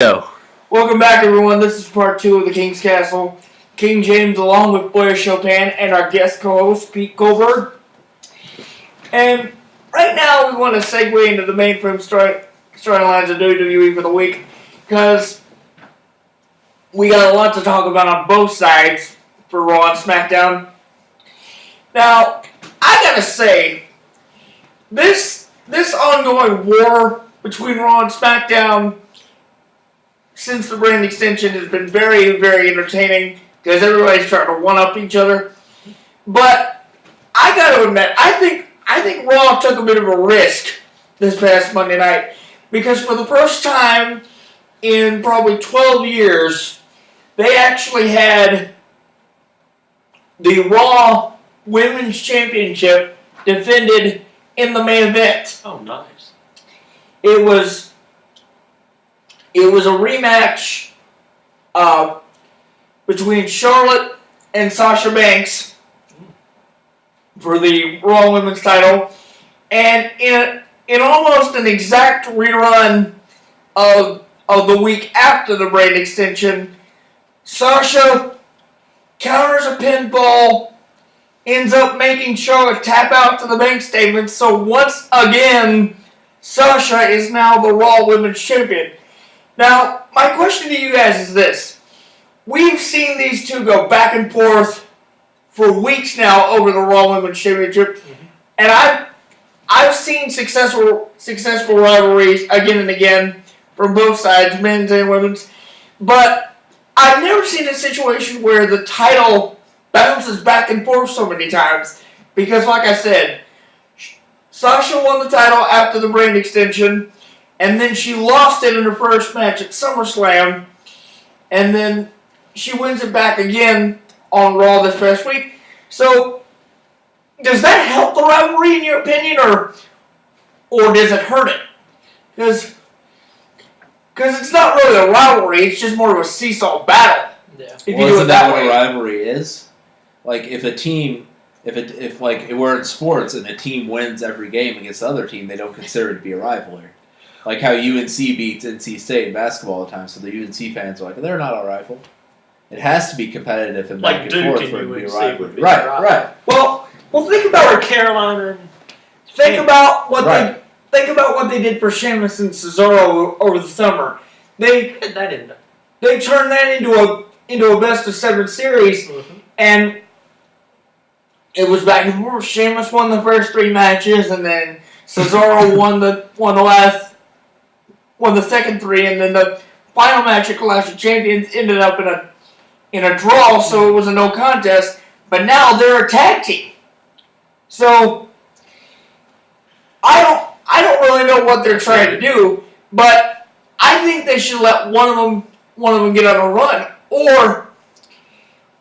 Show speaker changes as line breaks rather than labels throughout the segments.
Go.
Welcome back, everyone. This is part 2 of the King's Castle. King James, along with Blair Chopin, and our guest co-host, Pete Goldberg. And right now, we want to segue into the mainframe storylines of WWE for the week, because we got a lot to talk about on both sides for Raw and SmackDown. Now, I gotta say, this ongoing war between Raw and SmackDown since the brand extension has been very, very entertaining because everybody's trying to one-up each other. But I got to admit, I think Raw took a bit of a risk this past Monday night because for the first time in probably 12 years, they actually had the Raw Women's Championship defended in the main event.
Oh, nice.
It was a rematch between Charlotte and Sasha Banks for the Raw Women's title, and in almost an exact rerun of the week after the brand extension, Sasha counters a pinfall, ends up making Charlotte tap out to the bank statement. So once again, Sasha is now the Raw Women's Champion. Now, my question to you guys is this. We've seen these two go back and forth for weeks now over the Raw Women's Championship, and I've seen successful rivalries again and again from both sides, men's and women's, but I've never seen a situation where the title bounces back and forth so many times, because like I said, Sasha won the title after the brand extension, and then she lost it in her first match at SummerSlam. And then she wins it back again on Raw this past week. So, does that help the rivalry in your opinion, or does it hurt it? Because it's not really a rivalry, it's just more of a seesaw battle.
Yeah.
If you
Well,
do it
isn't that
that
what
way.
a rivalry is? Like, if a team, if we're in sports and a team wins every game against the other team, they don't consider it to be a rivalry. Like how UNC beats NC State in basketball all the time, so the UNC fans are like, they're not a rival. It has to be competitive and back
Like
and forth
Duke
for it
and
to be a
UNC
rivalry.
would be
Right,
a rival.
right.
Well, think about
Or Carolina.
about what
Right.
they did for Sheamus and Cesaro over the summer. They
That didn't.
turned that into a best of 7 series, and it was back and forth. Sheamus won the first 3 matches, and then Cesaro won the second 3, and then the final match at Clash of Champions ended up in a draw, so it was a no contest. But now they're a tag team, so I don't really know what they're trying to do, but I think they should let one of them get on a run, or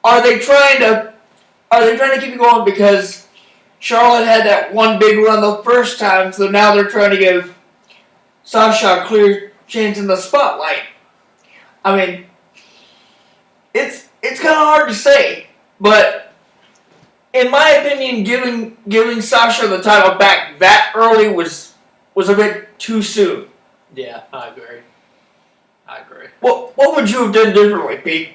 are they trying to keep it going because Charlotte had that one big run the first time, so now they're trying to give Sasha a clear chance in the spotlight? I mean, it's kind of hard to say, but in my opinion, giving Sasha the title back that early was a bit too soon.
Yeah, I agree.
What would you have done differently, Pete?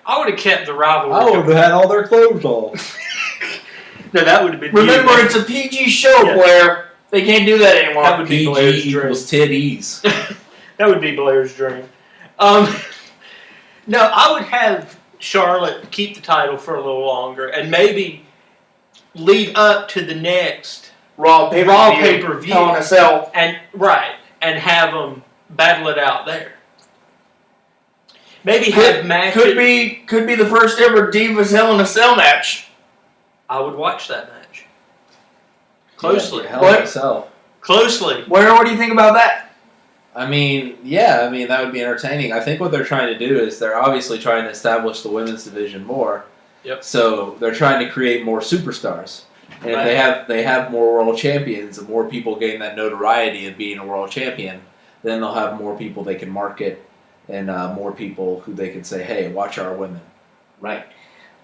I would have kept the rivalry.
I would have had all their clothes off.
No, that would have been.
Remember, it's a PG show,
Yeah.
Blair. They can't do that anymore.
That would be Blair's
PG
dream.
equals titties.
That would be Blair's dream. No, I would have Charlotte keep the title for a little longer and maybe lead up to the next
Raw
pay-per-view.
Hell in a Cell.
and have them battle it out there. Maybe have matches.
Could be the first ever Divas Hell in a Cell match.
I would watch that match closely.
Hell in a cell.
Closely.
Where? What do you think about that?
I mean, that would be entertaining. I think what they're trying to do is they're obviously trying to establish the women's division more.
Yep.
So they're trying to create more superstars. And
Right.
if they have more world champions and more people getting that notoriety of being a world champion, then they'll have more people they can market and more people who they can say, hey, watch our women.
Right.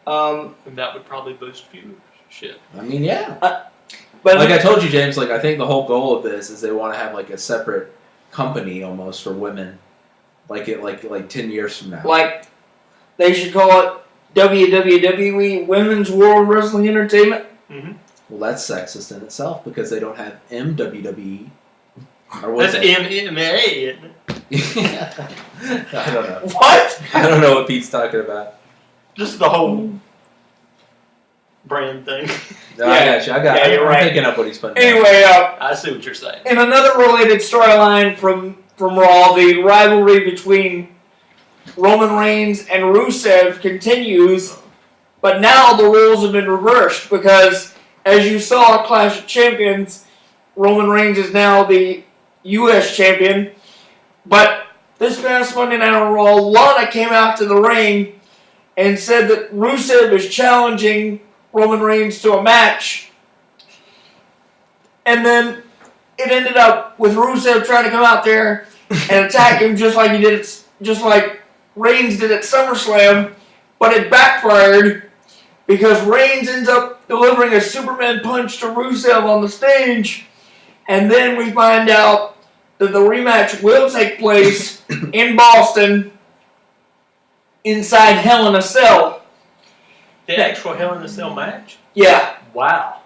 And that would probably boost viewership.
I mean, yeah.
But
Like I told you, James, like I think the whole goal of this is they want to have like a separate company almost for women Like 10 years from now.
Like, they should call it WWE Women's World Wrestling Entertainment.
Mm-hmm.
Well, that's sexist in itself because they don't have MWWE. Or what's
That's MMA, isn't it?
I don't know.
What?
I don't know what Pete's talking about.
Just the whole brand thing.
No, I got you.
you're
I'm
right.
picking up what he's putting down.
Anyway,
I see what you're saying.
in another related storyline from Raw, the rivalry between Roman Reigns and Rusev continues, but now the roles have been reversed because, as you saw at Clash of Champions, Roman Reigns is now the U.S. champion. But this past Monday Night on Raw, Lana came out to the ring and said that Rusev is challenging Roman Reigns to a match. And then it ended up with Rusev trying to come out there and attack him just like Reigns did at SummerSlam, but it backfired because Reigns ends up delivering a Superman punch to Rusev on the stage, and then we find out that the rematch will take place in Boston inside Hell in a Cell.
The actual Hell in a Cell match?
Yeah.
Wow.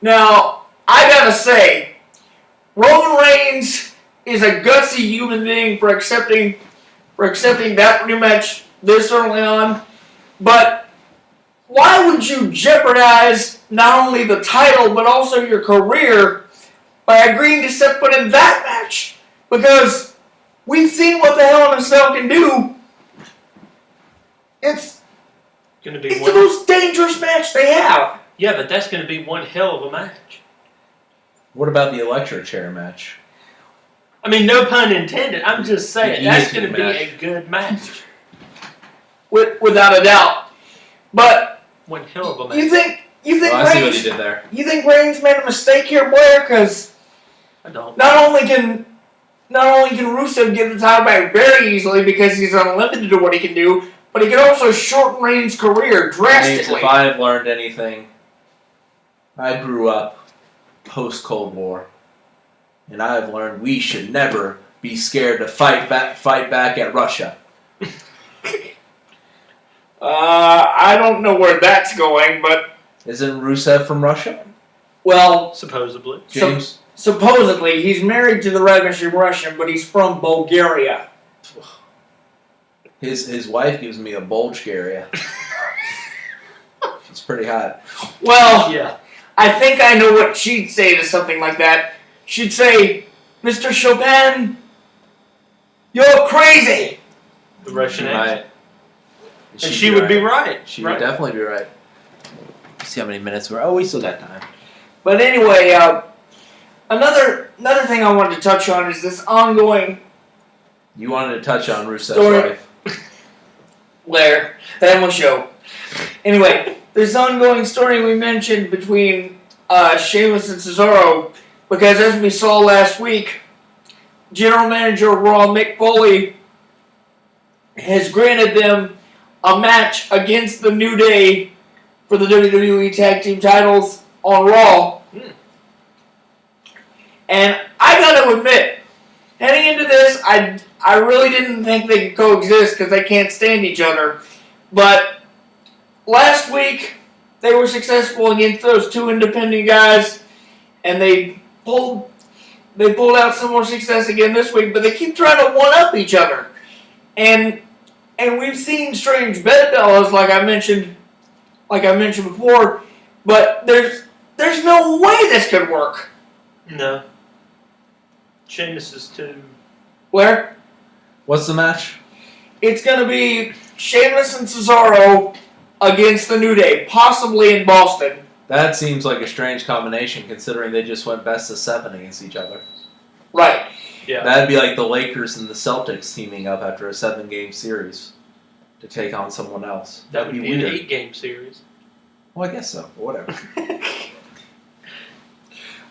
Now, I gotta say, Roman Reigns is a gutsy human being for accepting that rematch this early on, but why would you jeopardize not only the title but also your career by agreeing to step foot in that match? Because we've seen what the Hell in a Cell can do. It's
Gonna be
the
one.
most dangerous match they have.
Yeah, but that's gonna be one hell of a match.
What about the electric chair match?
I mean, no pun intended. I'm just saying
Yeah,
that's
easy
gonna be
match.
a good match.
Without a doubt. But
One hell of a match.
you think
Oh, I see what he
Reigns
did there.
Reigns made a mistake here, Blair? Because
I don't.
not only can Rusev get the title back very easily because he's unlimited to what he can do, but he can also shorten Reigns' career drastically.
If I've learned anything, I grew up post-Cold War, and I've learned we should never be scared to fight back at Russia.
I don't know where that's going, but
Isn't Rusev from Russia?
well,
Supposedly.
James?
supposedly he's married to the ravishing Russian, but he's from Bulgaria.
His wife gives me a Bulgaria. She's pretty hot.
Well,
Yeah.
I think I know what she'd say to something like that. She'd say, "Mr. Chopin, you're crazy."
The Russian
She
accent.
might.
And she would be right.
She
right.
would definitely be right. See how many minutes we're. Oh, we still got time.
But anyway, another thing I wanted to touch on is this ongoing
You wanted to touch on Rusev's
Story.
wife.
Blair. That will show. Anyway, this ongoing story we mentioned between Sheamus and Cesaro, because as we saw last week, General Manager of Raw Mick Foley has granted them a match against the New Day for the WWE Tag Team titles on Raw. And I gotta admit, heading into this, I really didn't think they could coexist because they can't stand each other. But last week, they were successful against those two independent guys, and they pulled out some more success again this week. But they keep trying to one-up each other, and we've seen strange bedfellows, like I mentioned before. But there's no way this could work.
No. Sheamus is too.
Where?
What's the match?
It's going to be Sheamus and Cesaro against the New Day, possibly in Boston.
That seems like a strange combination considering they just went best of 7 against each other.
Right.
Yeah.
That'd be like the Lakers and the Celtics teaming up after a 7-game series to take on someone else.
That would be an
weird.
8-game series.
Well, I guess so. But whatever.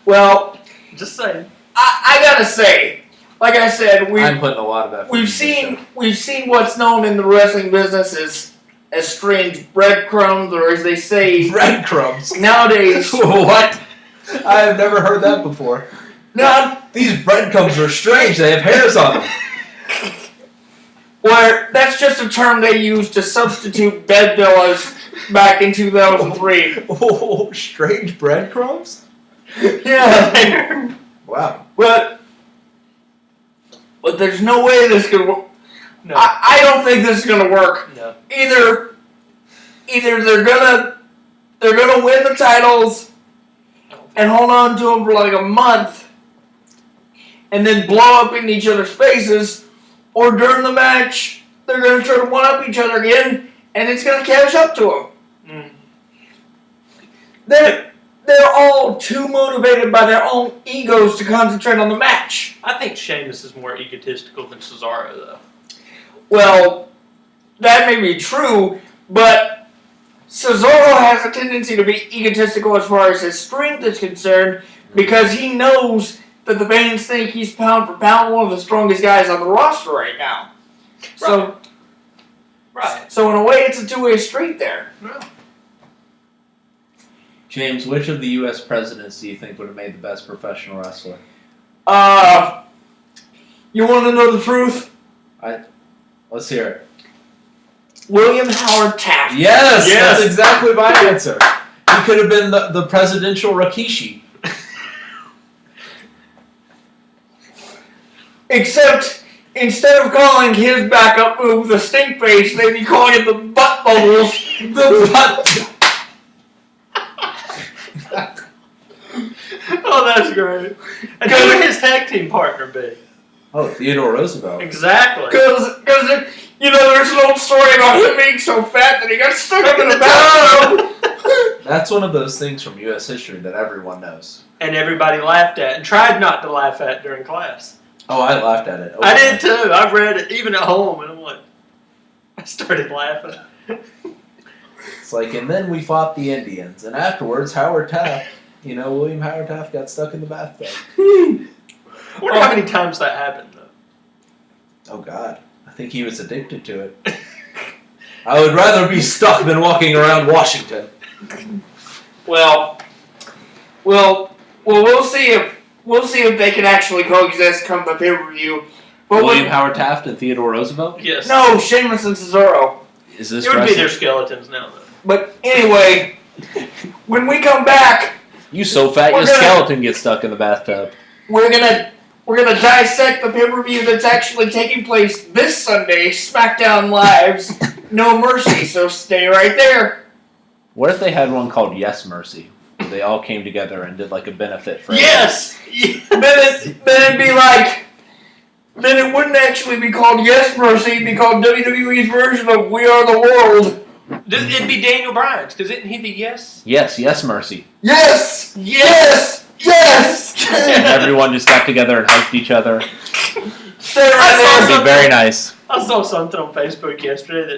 Well,
Just saying.
I gotta say, like I said,
I'm putting a lot of effort.
we've
into this show.
seen what's known in the wrestling business as strange breadcrumbs, or as they say
breadcrumbs.
nowadays.
What? I have never heard that before.
No,
These breadcrumbs are strange. They have hairs on them.
where that's just a term they used to substitute bed villas back in 2003.
Oh, strange breadcrumbs?
Yeah.
Wow.
But there's no way this could work.
No.
I don't think this is gonna work.
No.
Either they're gonna win the titles and hold on to them for like a month, and then blow up in each other's faces, or during the match they're gonna try to one up each other again, and it's gonna catch up to them. They're all too motivated by their own egos to concentrate on the match.
I think Sheamus is more egotistical than Cesaro, though.
Well, that may be true, but Cesaro has a tendency to be egotistical as far as his strength is concerned because he knows that the fans think he's pound for pound one of the strongest guys on the roster right now.
Right.
So in a way, it's a two-way street there.
Yeah.
James, which of the U.S. presidents do you think would have made the best professional wrestler?
You want to know the truth?
Let's hear it.
William Howard Taft.
Yes,
Yes.
that's exactly my answer. He could have been the presidential Rikishi.
Except, instead of calling his backup move the stink face, they'd be calling it the butt bubbles.
The butt.
Oh, that's great. And who would his tag team partner be?
Oh, Theodore Roosevelt.
Exactly.
Because there's an old story about him being so fat that he got stuck in the bathtub.
That's one of those things from U.S. history that everyone knows.
And everybody laughed at and tried not to laugh at during class.
Oh, I laughed at it.
I did too. I read it even at home, and I'm like, I started laughing.
It's like, and then we fought the Indians, and afterwards, Howard Taft, William Howard Taft got stuck in the bathtub.
I wonder how many times that happened, though.
Oh, God. I think he was addicted to it. I would rather be stuck than walking around Washington.
Well, we'll see if they can actually coexist come the pay-per-view. But
William Howard Taft and Theodore Roosevelt?
Yes.
No, Sheamus and Cesaro.
Is this
It would be
wrestling?
their skeletons now, though.
But anyway, when we come back,
You so fat
We're
your
gonna-
skeleton gets stuck in the bathtub.
we're gonna dissect the pay-per-view that's actually taking place this Sunday, SmackDown Live's No Mercy. So stay right there.
What if they had one called Yes Mercy? Where they all came together and did like a benefit for
Yes!
Then it wouldn't actually be called Yes Mercy. It'd be called WWE's version of We Are the World.
It'd be Daniel Bryan's, because isn't he the Yes?
Yes Mercy.
Yes! Yes! Yes!
And everyone just got together and hugged each other.
Stay right there.
It'd be very nice.
I saw something on Facebook yesterday that